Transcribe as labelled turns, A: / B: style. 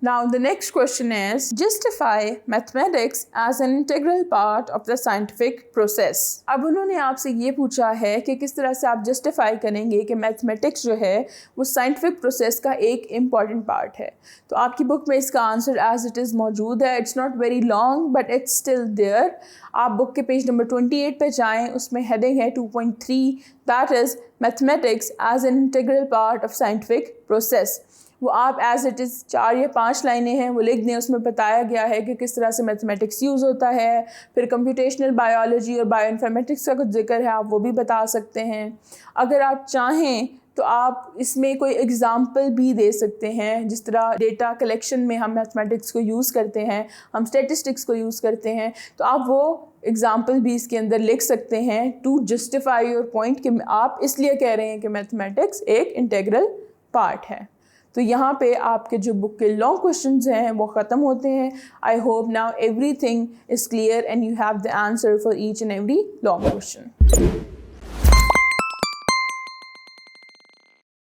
A: Now the next question is, justify mathematics as an integral part of the scientific process. अब उन्होंने आपसे ये पूछा है कि किस तरह से आप जस्टिफाई करेंगे कि मैथमेटिक्स जो है वो साइंटिफिक प्रोसेस का एक इम्पॉर्टेंट पार्ट है. तो आपकी बुक में इसका आंसर एज इट इज़ मौजूद है. It's not very long but it's still there. आप बुक के पेज नंबर 28 पे जाएँ, उसमें हेडिंग है 2.3, that is mathematics as an integral part of scientific process. वो आप एज इट इज़ 4 या 5 लाइनें हैं वो लिख दें. उसमें बताया गया है कि किस तरह से मैथमेटिक्स यूज़ होता है. फिर कंप्यूटेशनल बायोलॉजी और बायो इन्फॉर्मेटिक्स का कुछ जिक्र है, आप वो भी बता सकते हैं. अगर आप चाहें तो आप इसमें कोई एग्ज़ाम्पल भी दे सकते हैं. जिस तरह डेटा कलेक्शन में हम मैथमेटिक्स को यूज़ करते हैं, हम स्टेटिस्टिक्स को यूज़ करते हैं, तो आप वो एग्ज़ाम्पल भी इसके अंदर लिख सकते हैं टू जस्टिफाई योर पॉइंट कि आप इसलिए कह रहे हैं कि मैथमेटिक्स एक इंटीग्रल पार्ट है. तो यहाँ पे आपके जो बुक के लॉन्ग क्वेश्चंस हैं वो ख़त्म होते हैं. I hope now everything is clear and you have the answer for each and every long question.